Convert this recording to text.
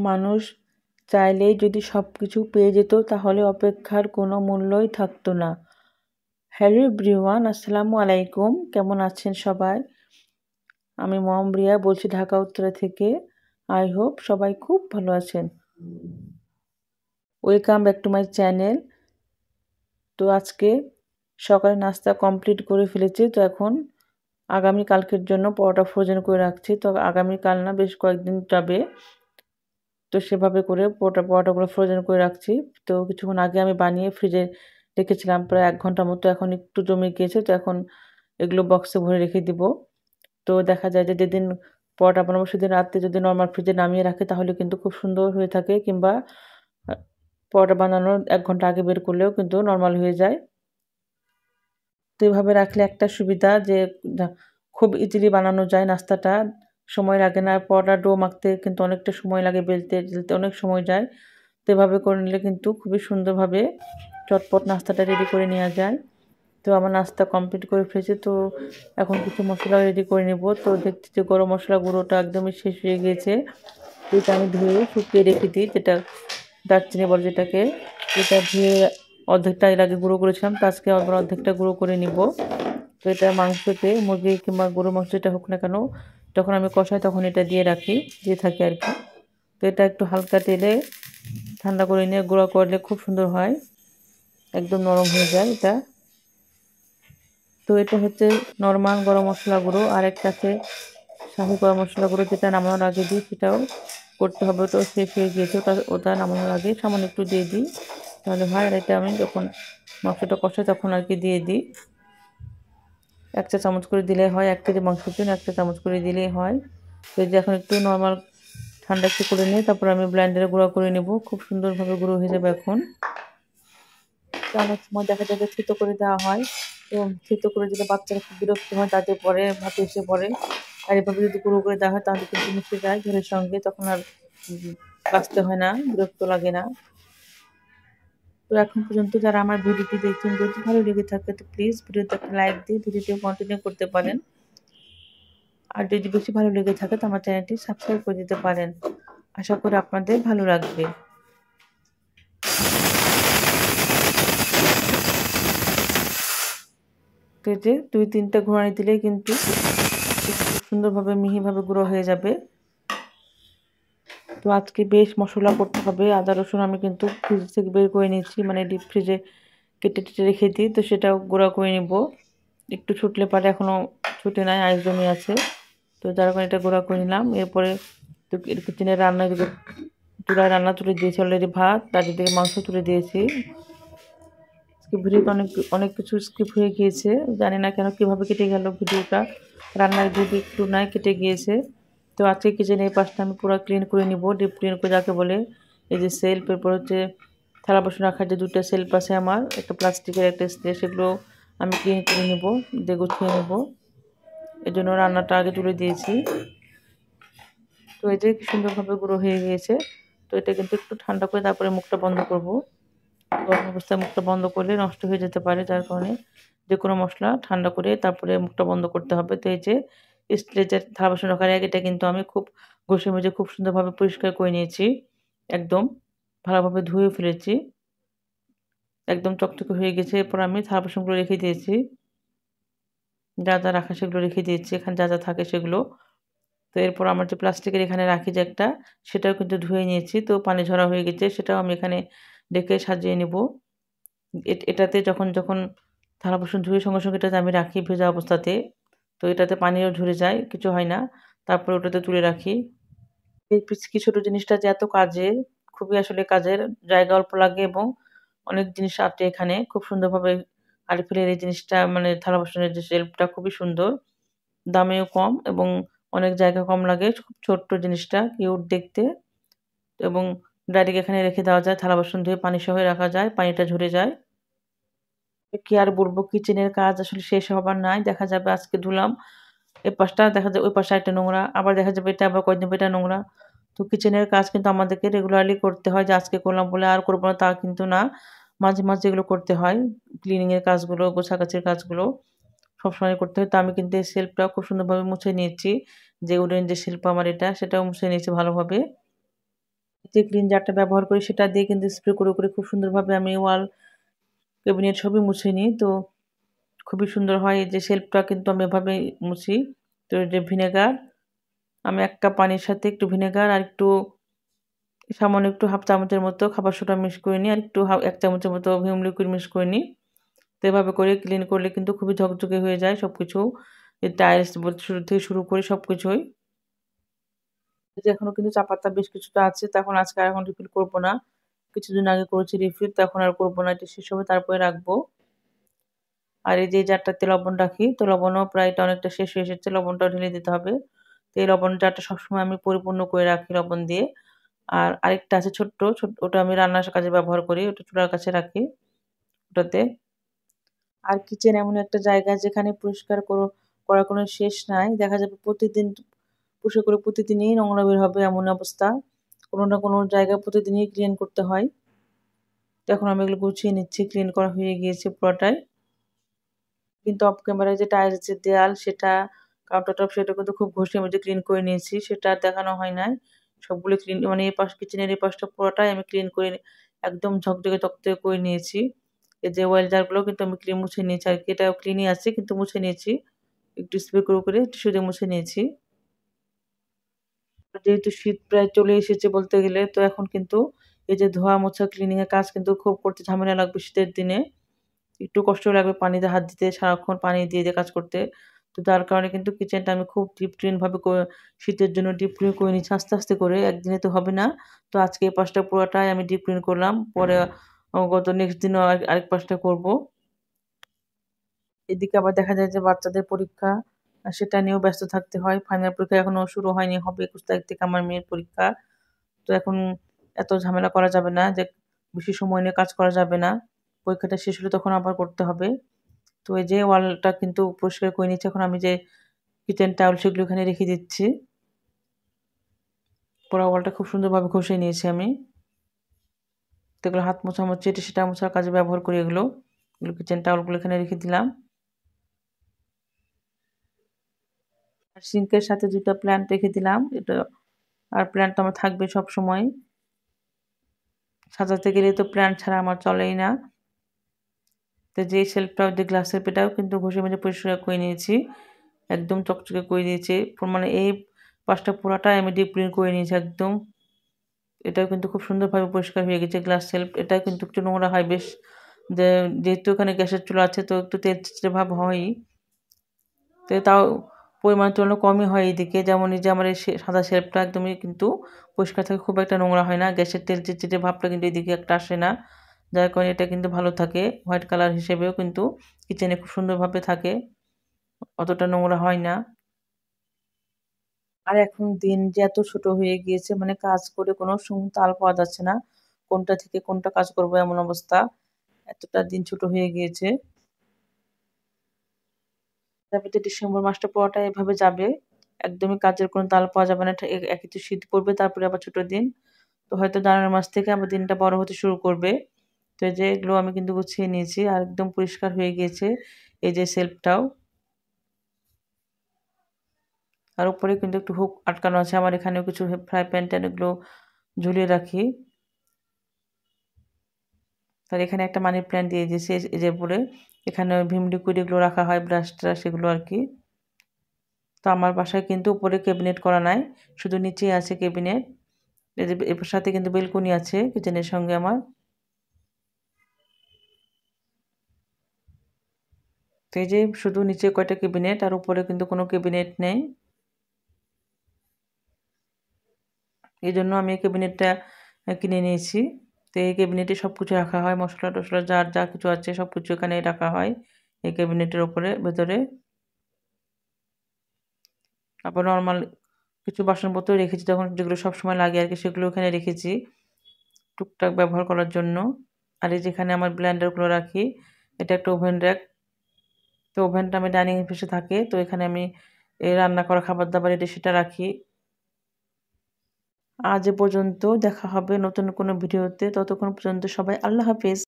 মানুষ চাইলেই যদি সব কিছু পেয়ে যেত তাহলে অপেক্ষার কোনো মূল্যই থাকতো না। হ্যালো এভরিওয়ান, আসসালামু আলাইকুম। কেমন আছেন সবাই? আমি রিয়া বলছি ঢাকা উত্তরা থেকে। আই হোপ সবাই খুব ভালো আছেন। Welcome back to my channel. তো আজকে সকালে নাস্তা কমপ্লিট করে ফেলেছি। তো এখন আগামীকালকের জন্য পরোটা ফ্রোজেন করে রাখছি। তো আগামীকাল না, বেশ কয়েকদিন যাবে। তো সেভাবে করে পরোটাগুলো ফ্রোজেন করে রাখছি। তো কিছুক্ষণ আগে আমি বানিয়ে ফ্রিজে রেখেছিলাম প্রায় ১ ঘন্টার মতো। এখন একটু জমে গিয়েছে, তো এখন এগুলো বক্সে ভরে রেখে দিব। তো দেখা যায় যে যেদিন পরোটা বানাবো সেদিন রাতে যদি নরমাল ফ্রিজে নামিয়ে রাখি তাহলে কিন্তু খুব সুন্দর হয়ে থাকে, কিংবা পরোটা বানানোর ১ ঘন্টা আগে বের করলেও কিন্তু নরমাল হয়ে যায়। তো এভাবে রাখলে একটা সুবিধা যে খুব ইজিলি বানানো যায় নাস্তাটা, সময় লাগে না। পরোটার ডো মাখতে কিন্তু অনেকটা সময় লাগে, বেলতে অনেক সময় যায়। তো এভাবে করে নিলে কিন্তু খুবই সুন্দরভাবে চটপট নাস্তাটা রেডি করে নেওয়া যায়। তো আমার নাস্তা কমপ্লিট করে ফেলেছি। তো এখন কিছু মশলা রেডি করে নেব। তো দেখছি যে গরম মশলা গুঁড়োটা একদমই শেষ হয়ে গিয়েছে। তো এটা আমি ধুয়ে শুকিয়ে রেখে দিই, যেটা দারচিনি বলে যেটাকে। এটা ধুয়ে অর্ধেকটা এর আগে গুঁড়ো করেছিলাম, তো আজকে আবার অর্ধেকটা গুঁড়ো করে নিব। তো এটা মাংসতে, মুরগি কিংবা গরুর মাংস যেটা হোক না কেন, যখন আমি কষাই তখন এটা দিয়ে থাকি আর কি। তো এটা একটু হালকা তেলে ঠান্ডা করে নিয়ে গুঁড়ো করলে খুব সুন্দর হয়, একদম নরম হয়ে যায় এটা। তো এটা হচ্ছে নরমাল গরম মশলা গুঁড়ো। আর একটা আছে শাহি গরম মশলা গুঁড়ো, যেটা নামানোর আগে দিই, সেটাও করতে হবে। তো শেষ হয়ে গিয়েছে, ওটা নামানোর আগে সামান্য একটু দিয়ে দিই, তাহলে হয়। আর এটা আমি যখন মাংসটা কষাই তখন আর কি দিয়ে দিই। ১ চা চামচ করে দিলে হয়, ১ কেজি মাংসের জন্য ১ চা চামচ করে দিলেই হয়। তো এই যে এখন একটু নরমাল ঠান্ডা একটু করে নিয়ে তারপর আমি ব্লেন্ডারে গুঁড়ো করে নেব। খুব সুন্দরভাবে গুঁড়ো হয়ে যাবে এখন। তো অনেক সময় দেখা যাবে থেতো করে দেওয়া হয়, এবং থেতো করে দিলে বাচ্চারা খুব বিরক্ত হয়, দাঁতে পড়ে, ভাতে এসে পড়ে। আর এভাবে যদি গুঁড়ো করে দেওয়া হয় তাহলে কিন্তু মিশে যায় ঝোলের সঙ্গে, তখন আর বাছতে হয় না, বিরক্ত লাগে না। তো এখন পর্যন্ত যারা আমার ভিডিওটি দেখছেন, যদি ভালো লেগে থাকে তো প্লিজ ভিডিওতে একটা লাইক দিয়ে ভিডিওটি কন্টিনিউ করতে পারেন। আর যদি বেশি ভালো লেগে থাকে তো আমার চ্যানেলটি সাবস্ক্রাইব করে দিতে পারেন। আশা করি আপনাদের ভালো লাগবে। তো যে ২-৩টা ঘোরানি দিলেই কিন্তু খুব সুন্দরভাবে মিহিভাবে গুঁড়ো হয়ে যাবে। তো আজকে বেশ মশলা করতে হবে। আদা রসুন আমি কিন্তু ফ্রিজ থেকে বের করে নিয়েছি, মানে ডিপ ফ্রিজে কেটে টেটে রেখে দিই। তো সেটাও গুঁড়া করে নিব। একটু ছুটলে পারে, এখনও ছুটে নাই, আইস জমি আছে। তো যার কারণে এটা গুঁড়া করে নিলাম। এরপরে তো কিচেনে রান্না চুলায় রান্না তুলে দিয়েছি অলরেডি, ভাত, তার দিকে মাংস তুলে দিয়েছি। ভিডিওটা অনেক কিছু স্কিপ হয়ে গিয়েছে, জানি না কেন কীভাবে কেটে গেল ভিডিওটা। রান্নার ভিডিও একটু নয় কেটে গিয়েছে। তো আজকে কিচেনের এই পাশটা আমি পুরো ক্লিন করে নিব, ডিপ ক্লিন করে যাকে বলে। এই যে সেলফ, এরপর হচ্ছে থালা বাসন রাখার যে 2টা সেলফ আছে আমার, একটা প্লাস্টিকের একটা স্প্রে, সেগুলো আমি ক্লিন করে নেব, দিয়ে গুছিয়ে নেব। এই জন্য রান্নাটা আগে তুলে দিয়েছি। তো এই যে কি সুন্দরভাবে গুঁড়ো হয়ে গিয়েছে। তো এটা কিন্তু একটু ঠান্ডা করে তারপরে মুখটা বন্ধ করব। গরম অবস্থায় মুখটা বন্ধ করলে নষ্ট হয়ে যেতে পারে, যার কারণে যে কোনো মশলা ঠান্ডা করে তারপরে মুখটা বন্ধ করতে হবে। তো এই যে স্ট্রেচের থালা বাসন রাখার আগে এটা কিন্তু আমি খুব ঘষে মেজে খুব সুন্দরভাবে পরিষ্কার করে নিয়েছি, একদম ভালোভাবে ধুয়ে ফেলেছি, একদম চকচকে হয়ে গেছে। এরপর আমি থালা বাসনগুলো রেখে দিয়েছি, যা যা রাখা সেগুলো রেখে দিয়েছি, এখানে যা যা থাকে সেগুলো। তো এরপর আমার যে প্লাস্টিকের এখানে রাখি যে একটা, সেটাও কিন্তু ধুয়ে নিয়েছি। তো পানি ঝরা হয়ে গেছে, সেটাও আমি এখানে রেখে সাজিয়ে নেব। এটাতে যখন যখন থালা বাসন ধুয়ে সঙ্গে সঙ্গে এটাতে আমি রাখি ভেজা অবস্থাতে। তো এটাতে পানিও ঝরে যায়, কিছু হয় না। তারপরে ওটাতে তুলে রাখি। এই পিচকি ছোট জিনিসটা যে এত কাজের, খুবই আসলে কাজের, জায়গা অল্প লাগে এবং অনেক জিনিস আঁটে এখানে। খুব সুন্দরভাবে আরএফএলের এই জিনিসটা, মানে থালা বাসনের যে শেলফটা খুবই সুন্দর, দামেও কম এবং অনেক জায়গা কম লাগে। খুব ছোট্ট জিনিসটা, কিউট দেখতে। এবং ডাইরেক্ট এখানে রেখে দেওয়া যায়, থালা বাসন ধুয়ে পানি সহ রাখা যায়, পানিটা ঝরে যায়। কি আর বলবো, কিচেনের কাজ আসলে শেষ হবার নাই। দেখা যাবে আজকে ধুলাম, এ পাশটা দেখা যায় ওই পাশে একটা নোংরা, আবার দেখা যাবে এটা, আবার কয়েকদিন পর এটা নোংরা। তো কিচেনের কাজ কিন্তু আমাদেরকে রেগুলারলি করতে হয়, যে আজকে করলাম বলে আর করবো না তা কিন্তু না। মাঝে মাঝে এগুলো করতে হয়, ক্লিনিং এর কাজগুলো, গোছাগাছির কাজগুলো সবসময় করতে হয়। তো আমি কিন্তু এই শেলফটা খুব সুন্দরভাবে মুছে নিয়েছি, যে উডেন যে শিল্প আমার এটা, সেটাও মুছে নিয়েছি ভালোভাবে। যে ক্লিনজারটা ব্যবহার করি সেটা দিয়ে কিন্তু স্প্রে করে, করে খুব সুন্দরভাবে আমি ওয়াল, ক্যাবিনেট সবই মুছে নিই। তো খুবই সুন্দর হয়। এই যে শেলফটা কিন্তু আমি এভাবেই মুছি। তো এই যে ভিনেগার, আমি ১ কাপ পানির সাথে একটু ভিনেগার আর একটু সামান্য একটু 1/2 চামচের মতো খাবার সোডা মিক্স করে নিই। আর একটু ১ চামচের মতো ভিম লিকুইড মিক্স করে নিই। তো এভাবে করে ক্লিন করলে কিন্তু খুবই ঝকঝকে হয়ে যায় সবকিছু। এই টাইলস শুরু থেকে শুরু করে সবকিছুই। এই যে এখনো কিন্তু চা পাতা বেশ কিছুটা আছে। তো এখন আজকে আর এখন রিফিল করব না। কিছুদিন আগে করেছি রিফিল, তো এখন আর করব না। এটা শেষ হবে তারপরে রাখবো। আর এই যে জারটাতে লবণ রাখি, তো লবণও প্রায় এটা অনেকটা শেষ হয়ে এসেছে। লবণটাও ঢেলে দিতে হবে। তো এই লবণ জারটা সবসময় আমি পরিপূর্ণ করে রাখি লবণ দিয়ে। আর আরেকটা আছে ছোট্ট, ওটা আমি রান্নার কাজে ব্যবহার করি। ওটা চুলার কাছে রাখি ওটাতে। আর কিচেন এমন একটা জায়গা যেখানে পরিষ্কার করার কোনো শেষ নাই। দেখা যাবে প্রতিদিন পরিষ্কার করে প্রতিদিনই নোংরা বের হবে এমন অবস্থা। কোনো না কোনো জায়গা প্রতিদিনই ক্লিন করতে হয়। তো এখন আমি এগুলো গুছিয়ে নিচ্ছি। ক্লিন করা হয়ে গিয়েছে পুরোটাই। কিন্তু অফ ক্যামেরায় যে টাইলসের দেয়াল সেটা, কাউন্টার টপ সেটা কিন্তু খুব ঘষে মেজে ক্লিন করে নিয়েছি। সেটা আর দেখানো হয় নাই। সবগুলো ক্লিন মানে এই পাশ কিচেনের এই পাশটা পুরোটাই আমি ক্লিন করে একদম ঝকঝকে তকতকে করে নিয়েছি। এই যে ওয়েল জারগুলোও কিন্তু আমি মুছে নিয়েছি আরকি। এটাও ক্লিনই আছে কিন্তু মুছে নিয়েছি। একটু স্প্রে করে, করে টিস্যু দিয়ে মুছে নিয়েছি। যেহেতু শীত প্রায় চলে এসেছে বলতে গেলে, তো এখন কিন্তু এই যে ধোয়া মোছা ক্লিনিং এর কাজ কিন্তু খুব করতে ঝামেলা লাগবে শীতের দিনে। একটু কষ্ট লাগবে পানিতে হাত দিতে, সারাক্ষণ পানি দিয়ে, দিয়ে কাজ করতে। তো যার কারণে কিন্তু কিচেনটা আমি খুব ডিপ ক্লিন ভাবে শীতের জন্য ডিপ ক্লিন করে নিচ্ছি আস্তে, আস্তে করে। একদিনে তো হবে না। তো আজকে এই পাশটা পুরাটাই আমি ডিপ ক্লিন করলাম। পরে গত নেক্সট দিনও আরেক পাশটা করব। এদিকে আবার দেখা যায় যে বাচ্চাদের পরীক্ষা, সেটা নিয়েও ব্যস্ত থাকতে হয়। ফাইনাল পরীক্ষা এখনো শুরু হয়নি, হবে ২১ তারিখ থেকে আমার মেয়ের পরীক্ষা। তো এখন এত ঝামেলা করা যাবে না যে বেশি সময় নিয়ে কাজ করা যাবে না। পরীক্ষাটা শেষ হলে তখন আবার করতে হবে। তো এই যে ওয়ালটা কিন্তু পরিষ্কার করে নিচ্ছি। এখন আমি যে কিচেন টাওয়েল সেগুলো এখানে রেখে দিচ্ছি। পুরা ওয়ালটা খুব সুন্দরভাবে ঘষে নিয়েছি আমি। তো এগুলো হাত মোছা মুছি, এটা সেটা মোছার কাজে ব্যবহার করি এগুলো। এগুলো কিচেন টাওয়েলগুলো এখানে রেখে দিলাম। আর সিঙ্কের সাথে ২ টা প্ল্যান্ট রেখে দিলাম। এটা আর প্ল্যান্ট তো আমার থাকবে সবসময়। সাজাতে গেলে তো প্ল্যান্ট ছাড়া আমার চলেই না। তো যে শেলফটাও যে গ্লাসের এটাও কিন্তু ঘষে মেজে পরিষ্কার করে নিয়েছি। একদম চকচকে করে দিয়েছি। মানে এই পাশটা পুরাটাই আমি ডিপ ক্লিন করে নিয়েছি একদম। এটাও কিন্তু খুব সুন্দরভাবে পরিষ্কার হয়ে গেছে গ্লাস শেলফ। এটাও কিন্তু একটু নোংরা হয় বেশ। যেহেতু এখানে গ্যাসের চুলা আছে তো একটু তেল চিটচিটে ভাব হয়ই। তো তাও পরিমাণের তুলনায় কমই হয় এইদিকে। যেমন এই যে আমার এই সাদা শেলফটা একদমই কিন্তু পরিষ্কার থাকে, খুব একটা নোংরা হয় না। গ্যাসের তেল চিটচিটে ভাবটা কিন্তু এদিকে একটা আসে না। যার কারণে এটা কিন্তু ভালো থাকে। হোয়াইট কালার হিসেবেও কিন্তু কিচেনে খুব সুন্দরভাবে থাকে। অতটা নোংরা হয় না। আর এখন দিন যে এত ছোট হয়ে গিয়েছে, মানে কাজ করে কোনো তাল পাওয়া যাচ্ছে না। কোনটা থেকে কোনটা কাজ করব এমন অবস্থা। এতটা দিন ছোট হয়ে গিয়েছে। তারপরে তো ডিসেম্বর মাসটা পুরোটা এভাবে যাবে। একদমই কাজের কোনো তাল পাওয়া যাবে না। একে তো শীত পড়বে, তারপরে আবার ছোট দিন। তো হয়তো জানুয়ারি মাস থেকে আবার দিনটা বড় হতে শুরু করবে। তো এই যে এগুলো আমি কিন্তু গুছিয়ে নিয়েছি আর একদম পরিষ্কার হয়ে গিয়েছে। এই যে শেলফটাও। আর উপরে কিন্তু একটু হুক আটকানো আছে। আমার এখানেও কিছু ফ্রাই প্যান ট্যান এগুলো ঝুলিয়ে রাখি। তার এখানে একটা মানি প্ল্যান্ট দিয়ে দিয়েছি এই যে উপরে। এখানে ভিম লিকুইড এগুলো রাখা হয়, ব্রাশ ট্রাশ এগুলো আরকি। তো আমার বাসায় কিন্তু উপরে ক্যাবিনেট করা নাই। শুধু নিচেই আছে ক্যাবিনেট। এই যে এর সাথে কিন্তু বেলকনি আছে কিচেনের সঙ্গে আমার। তো এই যে শুধু নিচে কয়টা ক্যাবিনেট আর উপরে কিন্তু কোনো ক্যাবিনেট নেই। এজন্য আমি এই ক্যাবিনেটটা কিনে নিয়েছি। তো এই ক্যাবিনেটে সবকিছু রাখা হয়। মসলা-টসলা যার যা কিছু আছে সবকিছু এখানে রাখা হয় এই ক্যাবিনেটের ভেতরে। আবার নরমাল কিছু বাসনপত্র রেখেছি তখন, যেগুলো সবসময় লাগে আরকি, সেগুলো এখানে রেখেছি টুকটাক ব্যবহার করার জন্য। আর এই যেখানে আমার ব্লেন্ডারগুলো রাখি, এটা একটা ওভেন র‍্যাক। তো ওভেনটা আমি ডাইনিং পাশে থাকে। তো এখানে আমি রান্না করা খাবার-দাবার এটা সেটা রাখি। আজ এ পর্যন্ত। দেখা হবে নতুন কোনো ভিডিওতে। ততক্ষণ পর্যন্ত সবাই আল্লাহ হাফেজ।